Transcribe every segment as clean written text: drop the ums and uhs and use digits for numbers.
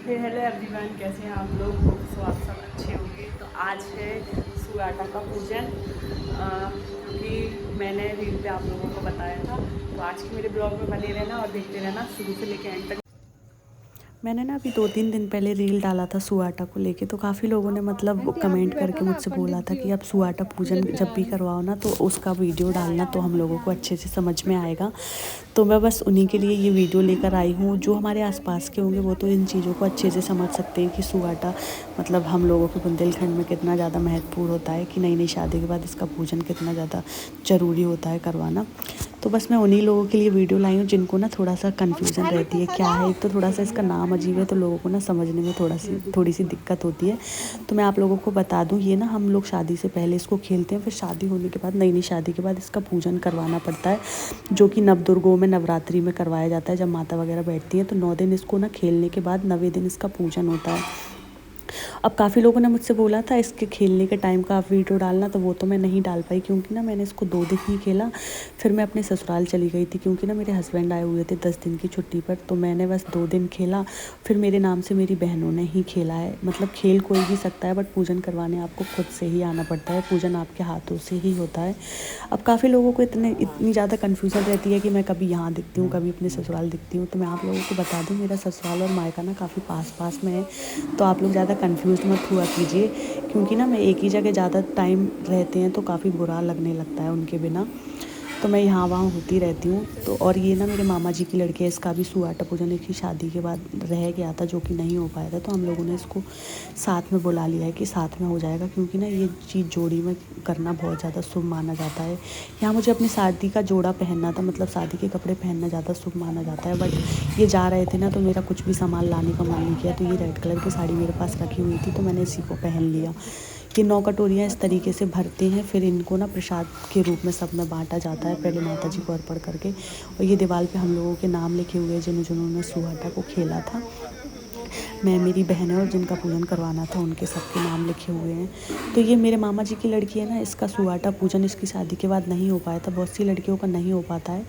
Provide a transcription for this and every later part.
Hello everyone, कैसे हैं आप लोग? तो आप सब अच्छे होंगे। तो आज है सुराटा का पूजन, क्योंकि मैंने रील पे आप लोगों को बताया था। तो आज के मेरे ब्लॉग में बने रहना और देखते रहना शुरू से लेकर एंड तक। मैंने ना अभी 2-3 दिन पहले रील डाला था सुआटा को लेके, तो काफ़ी लोगों ने मतलब कमेंट करके मुझसे बोला था कि अब सुआटा पूजन जब भी करवाओ ना तो उसका वीडियो डालना, तो हम लोगों को अच्छे से समझ में आएगा। तो मैं बस उन्हीं के लिए ये वीडियो लेकर आई हूँ। जो हमारे आसपास के होंगे वो तो इन चीज़ों को अच्छे से समझ सकते हैं कि सुआटा मतलब हम लोगों के बुंदेलखंड में कितना ज़्यादा महत्वपूर्ण होता है, कि नई नई शादी के बाद इसका पूजन कितना ज़्यादा ज़रूरी होता है करवाना। तो बस मैं उन्हीं लोगों के लिए वीडियो लाई हूँ जिनको ना थोड़ा सा कन्फ्यूज़न रहती है क्या है। एक तो थोड़ा सा इसका नाम अजीब है, तो लोगों को ना समझने में थोड़ी सी दिक्कत होती है। तो मैं आप लोगों को बता दूँ, ये ना हम लोग शादी से पहले इसको खेलते हैं, फिर शादी होने के बाद नई नई शादी के बाद इसका पूजन करवाना पड़ता है, जो कि नवदुर्गों में नवरात्रि में करवाया जाता है। जब माता वगैरह बैठती हैं तो 9 दिन इसको ना खेलने के बाद 9वें दिन इसका पूजन होता है। अब काफ़ी लोगों ने मुझसे बोला था इसके खेलने के टाइम का आप वीडियो डालना, तो वो तो मैं नहीं डाल पाई, क्योंकि ना मैंने इसको 2 दिन ही खेला। फिर मैं अपने ससुराल चली गई थी, क्योंकि ना मेरे हस्बैंड आए हुए थे 10 दिन की छुट्टी पर। तो मैंने बस 2 दिन खेला। फिर मेरे नाम से मेरी बहनों ने ही खेला है। मतलब खेल कोई भी सकता है, बट पूजन करवाने आपको खुद से ही आना पड़ता है। पूजन आपके हाथों से ही होता है। अब काफ़ी लोगों को इतनी ज़्यादा कन्फ्यूज़न रहती है कि मैं कभी यहाँ दिखती हूँ, कभी अपने ससुराल दिखती हूँ। तो मैं आप लोगों को बता दूँ, मेरा ससुराल और मायका ना काफ़ी पास में है। तो आप लोग ज़्यादा कन्फ्यूज़ मत हुआ कीजिए, क्योंकि ना मैं एक ही जगह ज़्यादा टाइम रहते हैं तो काफ़ी बुरा लगने लगता है उनके बिना। तो मैं यहाँ वहाँ होती रहती हूँ। तो और ये ना मेरे मामा जी की लड़की है, इसका भी सुआटा पूजन एक ही शादी के बाद रह गया था, जो कि नहीं हो पाया था। तो हम लोगों ने इसको साथ में बुला लिया है कि साथ में हो जाएगा, क्योंकि ना ये चीज़ जोड़ी में करना बहुत ज़्यादा शुभ माना जाता है। यहाँ मुझे अपनी शादी का जोड़ा पहनना था, मतलब शादी के कपड़े पहनना ज़्यादा शुभ माना जाता है। बट ये जा रहे थे ना, तो मेरा कुछ भी सामान लाने का मन नहीं किया। तो ये रेड कलर की साड़ी मेरे पास रखी हुई थी, तो मैंने इसी को पहन लिया। ये 9 कटोरियाँ इस तरीके से भरते हैं, फिर इनको ना प्रसाद के रूप में सब में बांटा जाता है, पहले माता जी को अर्पण करके। और ये दीवार पे हम लोगों के नाम लिखे हुए हैं जिन्होंने सुहाटा को खेला था। मैं, मेरी बहनें और जिनका पूजन करवाना था उनके सबके नाम लिखे हुए हैं। तो ये मेरे मामा जी की लड़की है ना, इसका सुहाटा पूजन इसकी शादी के बाद नहीं हो पाया था। बहुत सी लड़कियों का नहीं हो पाता है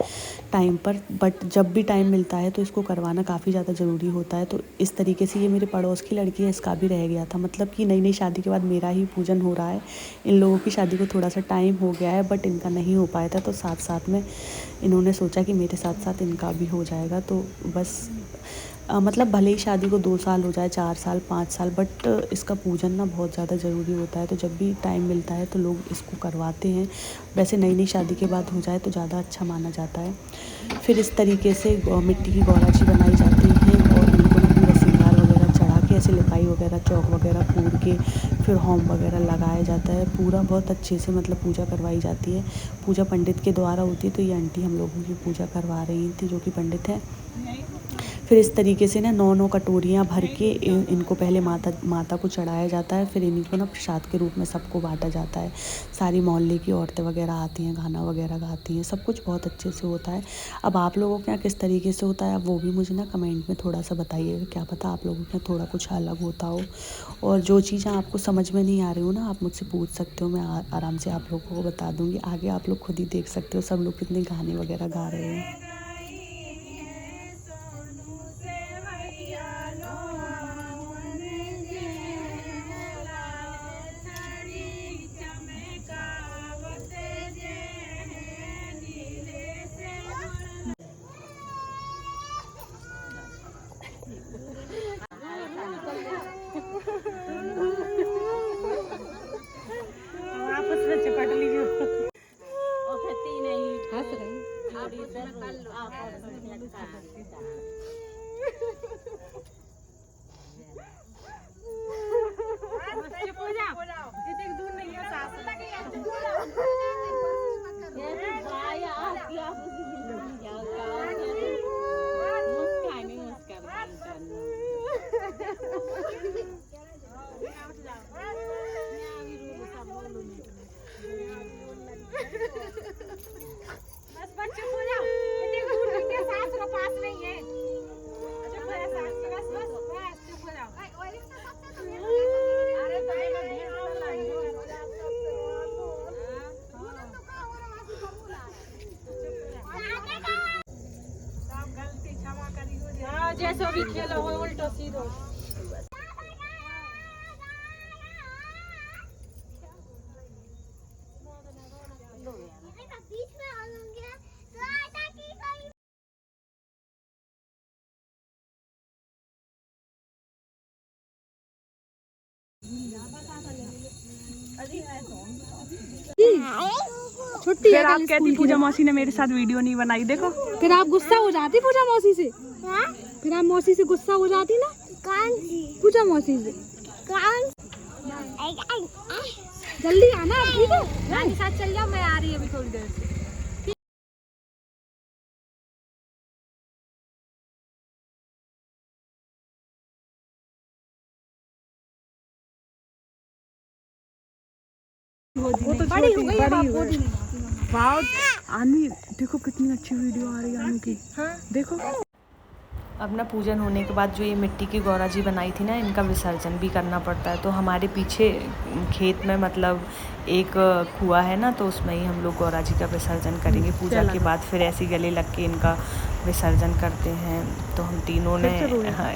टाइम पर, बट जब भी टाइम मिलता है तो इसको करवाना काफ़ी ज़्यादा ज़रूरी होता है। तो इस तरीके से ये मेरे पड़ोस की लड़की है, इसका भी रह गया था। मतलब कि नई नई शादी के बाद मेरा ही पूजन हो रहा है। इन लोगों की शादी को थोड़ा सा टाइम हो गया है, बट इनका नहीं हो पाया था। तो साथ साथ में इन्होंने सोचा कि मेरे साथ साथ इनका भी हो जाएगा। तो बस मतलब भले ही शादी को 2 साल हो जाए, 4 साल, 5 साल, बट इसका पूजन ना बहुत ज़्यादा ज़रूरी होता है। तो जब भी टाइम मिलता है तो लोग इसको करवाते हैं। वैसे नई नई शादी के बाद हो जाए तो ज़्यादा अच्छा माना जाता है। फिर इस तरीके से मिट्टी की गौराची बनाई जाती हैं, और इनको ना पूरा श्रृंगार वगैरह चढ़ा के, ऐसे लिपाई वगैरह, चौक वगैरह पूर के, फिर होम वगैरह लगाया जाता है। पूरा बहुत अच्छे से मतलब पूजा करवाई जाती है। पूजा पंडित के द्वारा होती है। तो ये आंटी हम लोगों की पूजा करवा रही थी, जो कि पंडित है। फिर इस तरीके से ना 9 कटोरियाँ भर के इनको पहले माता को चढ़ाया जाता है। फिर इन्हीं को ना प्रसाद के रूप में सबको बांटा जाता है। सारी मोहल्ले की औरतें वगैरह आती हैं, गाना वगैरह गाती हैं, सब कुछ बहुत अच्छे से होता है। अब आप लोगों के यहाँ किस तरीके से होता है, अब वो भी मुझे ना कमेंट में थोड़ा सा बताइएगा। क्या पता आप लोगों के यहाँ थोड़ा कुछ अलग होता हो। और जो चीज़ें आपको समझ में नहीं आ रही हो ना, आप मुझसे पूछ सकते हो, मैं आराम से आप लोगों को बता दूँगी। आगे आप लोग खुद ही देख सकते हो सब लोग कितने गाने वगैरह गा रहे हैं। आपस में चपट लीजिए। हंस रही दूर नहीं है सास बस बच्चे हो जाओ, इतने दूर नहीं है, सास का पास नहीं है। चुप हो जा सास, बस बस बस चुप हो जाओ। अरे भाई मैं भीड़ में लाई हूं। सब गलती क्षमा करी हो। हां जैसो भी खेलो हो उल्टो सीधो। छुट्टी फिर आप कहती पूजा मौसी ने मेरे साथ वीडियो नहीं बनाई, देखो फिर आप गुस्सा हो जाती पूजा मौसी से। फिर आप मौसी से गुस्सा हो जाती ना। कौन सी पूजा मौसी से? कौन जल्दी आना, ठीक है नानी साथ चल जाओ, मैं आ रही है अभी थोड़ी देर से। वो तो बड़ी हो गई है। वाह आनी देखो कितनी अच्छी वीडियो आ रही है आनू की। हाँ देखो। अब ना पूजन होने के बाद जो ये मिट्टी की गौरा जी बनाई थी ना, इनका विसर्जन भी करना पड़ता है। तो हमारे पीछे खेत में मतलब एक कुआं है ना, तो उसमें ही हम लोग गौरा जी का विसर्जन करेंगे। पूजा के बाद फिर ऐसे गले लग के इनका विसर्जन करते हैं। तो हम तीनों ने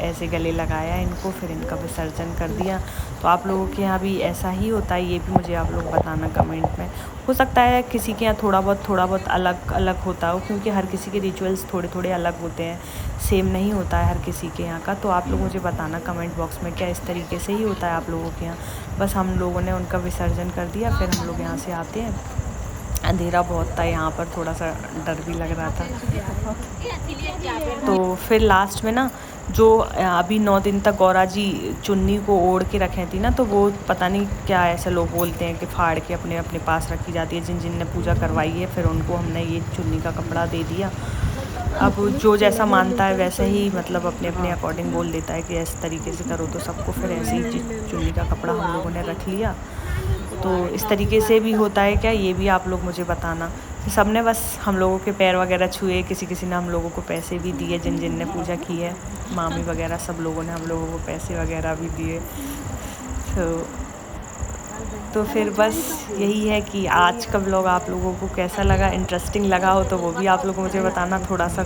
ऐसे गले लगाया इनको, फिर इनका विसर्जन कर दिया। तो आप लोगों के यहाँ भी ऐसा ही होता है, ये भी मुझे आप लोग बताना कमेंट में। हो सकता है किसी के यहाँ थोड़ा बहुत अलग अलग होता हो, क्योंकि हर किसी के रिचुअल्स थोड़े थोड़े अलग होते हैं, सेम नहीं होता है हर किसी के यहाँ का। तो आप लोग मुझे बताना कमेंट बॉक्स में क्या इस तरीके से ही होता है आप लोगों के यहाँ। बस हम लोगों ने उनका विसर्जन कर दिया, फिर हम लोग यहाँ से आते हैं। अंधेरा बहुत था यहाँ पर, थोड़ा सा डर भी लग रहा था। तो फिर लास्ट में ना जो अभी 9 दिन तक गौरा जी चुन्नी को ओढ़ के रखे थी ना, तो वो पता नहीं क्या ऐसे लोग बोलते हैं कि फाड़ के अपने अपने पास रखी जाती है। जिन जिन ने पूजा करवाई है, फिर उनको हमने ये चुन्नी का कपड़ा दे दिया। अब जो जैसा मानता है वैसे ही मतलब अपने अपने अकॉर्डिंग बोल देता है कि इस तरीके से करो, तो सबको फिर ऐसे ही चुन्नी का कपड़ा हम लोगों ने रख लिया। तो इस तरीके से भी होता है क्या, ये भी आप लोग मुझे बताना। सब ने बस हम लोगों के पैर वगैरह छुए, किसी किसी ने हम लोगों को पैसे भी दिए, जिन जिन ने पूजा की है, मामी वगैरह सब लोगों ने हम लोगों को पैसे वगैरह भी दिए। तो फिर बस यही है कि आज का व्लॉग आप लोगों को कैसा लगा, इंटरेस्टिंग लगा हो तो वो भी आप लोग मुझे बताना। थोड़ा सा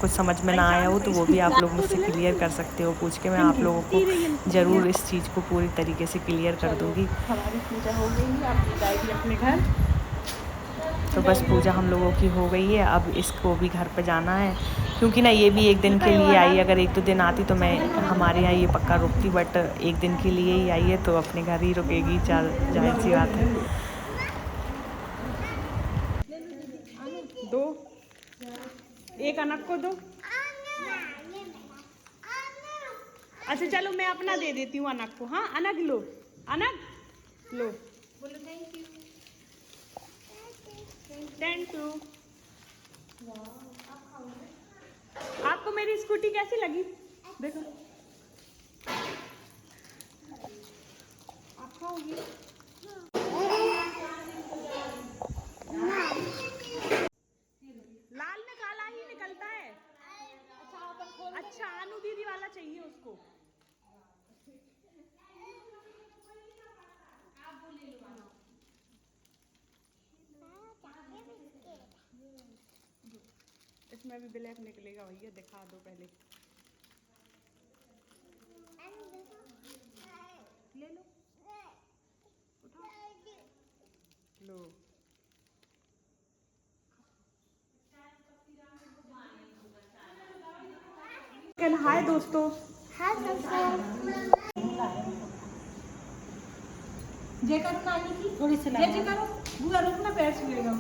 कुछ समझ में ना आया हो तो वो भी आप लोग मुझसे क्लियर कर सकते हो पूछ के। मैं आप लोगों को ज़रूर इस चीज़ को पूरी तरीके से क्लियर कर दूँगी। हमारी पूजा हो गई है, आप जाएगी अपने घर। तो बस पूजा हम लोगों की हो गई है, अब इसको भी घर पे जाना है, क्योंकि ना ये भी एक दिन के लिए आई। अगर 1-2 दिन आती तो मैं हमारे यहाँ ये पक्का रुकती, बट एक दिन के लिए ही आई है तो अपने घर ही रुकेगी, जाहिर सी बात है। 2 एक अनक को दो। अच्छा चलो मैं अपना दे देती हूँ अनक को। हाँ अनक लो, अनक लो, बोलो थैंक यू। Thank you. आपको मेरी स्कूटी कैसी लगी? देखो आप खाओगी? लाल में काला ही निकलता है। अच्छा अनु दीदी वाला चाहिए उसको। इसमें भी ब्लैक निकलेगा भैया, दिखा दो पहले। ले लो, उठाओ, लो। हाय दोस्तों। हाय जय करो नानी की, थोड़ी सी जय करो। बुआ रुकना, पैर छूएगा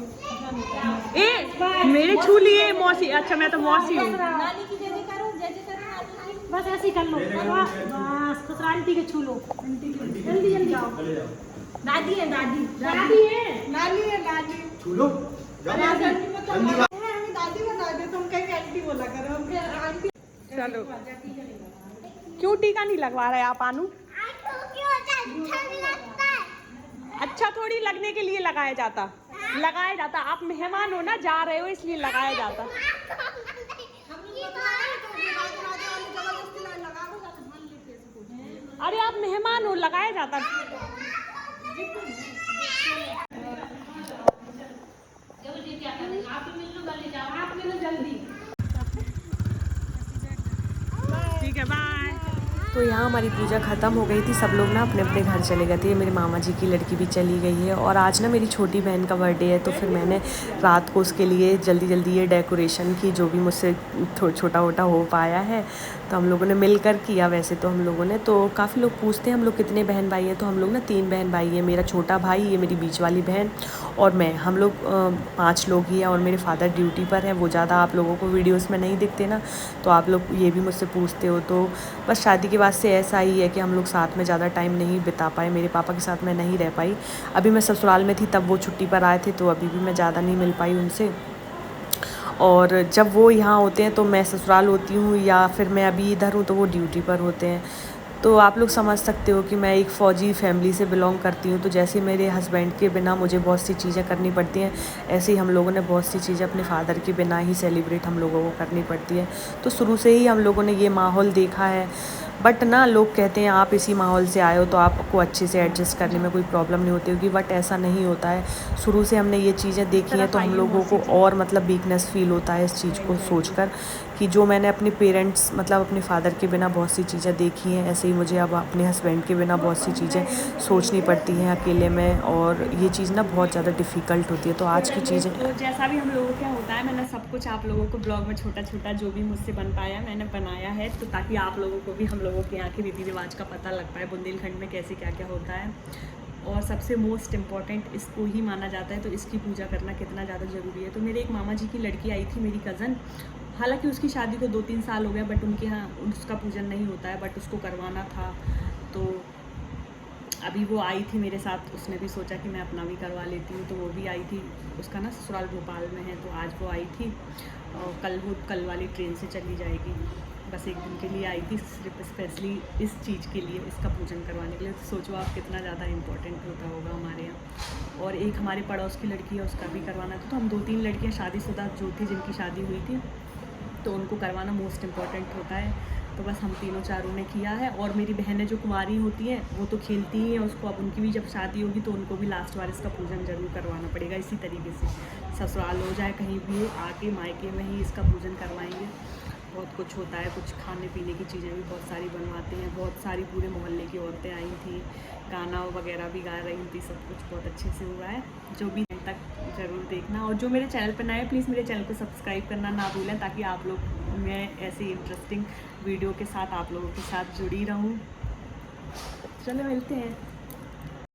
ए मेरे छू लिए मौसी। अच्छा मैं तो मौसी हूँ। नानी की जय करो, जय करो, बस ऐसे ही कर लो। बस खुश आंटी के छू लो, आंटी के जल्दी जल्दी जाओ। दादी है, दादी दादी है, नानी है, नानी छू लो। दादी बता दे, तुम कहीं आंटी बोला करो। आंटी चलो। क्यों टीका नहीं लगवा रहे आप आनू? अच्छा थोड़ी लगने के लिए लगाया जाता, लगाया जाता। आप मेहमान हो ना, जा रहे हो इसलिए लगाया जाता। अरे आप मेहमान हो, लगाया जाता। जल्दी ठीक है, बाय। तो यहाँ हमारी पूजा ख़त्म हो गई थी, सब लोग ना अपने अपने घर चले गए थे। मेरे मामा जी की लड़की भी चली गई है और आज ना मेरी छोटी बहन का बर्थडे है, तो फिर मैंने रात को उसके लिए जल्दी जल्दी ये डेकोरेशन की, जो भी मुझसे छोटा मोटा हो पाया है तो हम लोगों ने मिलकर किया। वैसे तो हम लोगों ने, तो काफ़ी लोग पूछते हैं हम लोग कितने बहन भाई हैं, तो हम लोग ना 3 बहन भाई हैं। मेरा छोटा भाई, ये मेरी बीच वाली बहन और मैं, हम लोग 5 लोग ही हैं। और मेरे फादर ड्यूटी पर हैं, वो ज़्यादा आप लोगों को वीडियोस में नहीं दिखते ना, तो आप लोग ये भी मुझसे पूछते हो। तो बस शादी के बाद से ऐसा ही है कि हम लोग साथ में ज़्यादा टाइम नहीं बिता पाए। मेरे पापा के साथ मैं नहीं रह पाई। अभी मैं ससुराल में थी तब वो छुट्टी पर आए थे, तो अभी भी मैं ज़्यादा नहीं मिल पाई उनसे। और जब वो यहाँ होते हैं तो मैं ससुराल होती हूँ, या फिर मैं अभी इधर हूँ तो वो ड्यूटी पर होते हैं। तो आप लोग समझ सकते हो कि मैं एक फ़ौजी फैमिली से बिलोंग करती हूँ। तो जैसे मेरे हस्बैंड के बिना मुझे बहुत सी चीज़ें करनी पड़ती हैं, ऐसे ही हम लोगों ने बहुत सी चीज़ें अपने फादर के बिना ही सेलिब्रेट हम लोगों को करनी पड़ती है। तो शुरू से ही हम लोगों ने ये माहौल देखा है। बट ना लोग कहते हैं आप इसी माहौल से आए हो तो आपको अच्छे से एडजस्ट करने में कोई प्रॉब्लम नहीं होती होगी, बट ऐसा नहीं होता है। शुरू से हमने ये चीज़ें देखी हैं तो हम लोगों को और मतलब वीकनेस फील होता है इस चीज़ को सोचकर कि जो मैंने अपने पेरेंट्स मतलब अपने फादर के बिना बहुत सी चीज़ें देखी हैं, ऐसे ही मुझे अब अपने हस्बैंड के बिना बहुत सी चीज़ें सोचनी पड़ती हैं अकेले में, और ये चीज़ ना बहुत ज़्यादा डिफ़िकल्ट होती है। तो आज की चीज़ें तो जैसा भी हम लोगों के होता है, मैंने सब कुछ आप लोगों को ब्लॉग में छोटा छोटा जो भी मुझसे बन पाया मैंने बनाया है, तो ताकि आप लोगों को भी हम लोगों के यहाँ के रीति रिवाज का पता लग पाए, बुंदेलखंड में कैसे क्या क्या होता है। और सबसे मोस्ट इम्पॉर्टेंट इसको ही माना जाता है, तो इसकी पूजा करना कितना ज़्यादा ज़रूरी है। तो मेरे एक मामा जी की लड़की आई थी, मेरी कज़न, हालांकि उसकी शादी को 2-3 साल हो गया, बट उनके यहाँ उसका पूजन नहीं होता है, बट उसको करवाना था। तो अभी वो आई थी मेरे साथ, उसने भी सोचा कि मैं अपना भी करवा लेती हूँ, तो वो भी आई थी। उसका ना ससुराल भोपाल में है, तो आज वो आई थी और कल वाली ट्रेन से चली जाएगी। बस एक दिन के लिए आई थी, सिर्फ स्पेशली इस चीज़ के लिए, इसका पूजन करवाने के लिए। तो सोचो आप कितना ज़्यादा इम्पोर्टेंट होता होगा हमारे यहाँ। और एक हमारे पड़ोस की लड़की है, उसका भी करवाना था। तो हम 2-3 लड़कियाँ शादीशुदा जो थी, जिनकी शादी हुई थी, तो उनको करवाना मोस्ट इम्पॉर्टेंट होता है। तो बस हम तीनों चारों ने किया है। और मेरी बहनें जो कुंवारी होती हैं वो तो खेलती ही हैं उसको, अब उनकी भी जब शादी होगी तो उनको भी लास्ट बार इसका पूजन जरूर करवाना पड़ेगा। इसी तरीके से ससुराल हो चाहे कहीं भी हो, आके मायके में ही इसका पूजन करवाएंगे। बहुत कुछ होता है, कुछ खाने पीने की चीज़ें भी बहुत सारी बनवाते हैं। बहुत सारी पूरे मोहल्ले की औरतें आई थी, गाना वगैरह भी गा रही थी, सब कुछ बहुत अच्छे से हुआ है। जो भी तक ज़रूर देखना, और जो मेरे चैनल पर नए, प्लीज़ मेरे चैनल को सब्सक्राइब करना ना भूलें, ताकि आप लोग मैं ऐसे इंटरेस्टिंग वीडियो के साथ आप लोगों के साथ जुड़ी रहूं। चलो मिलते हैं।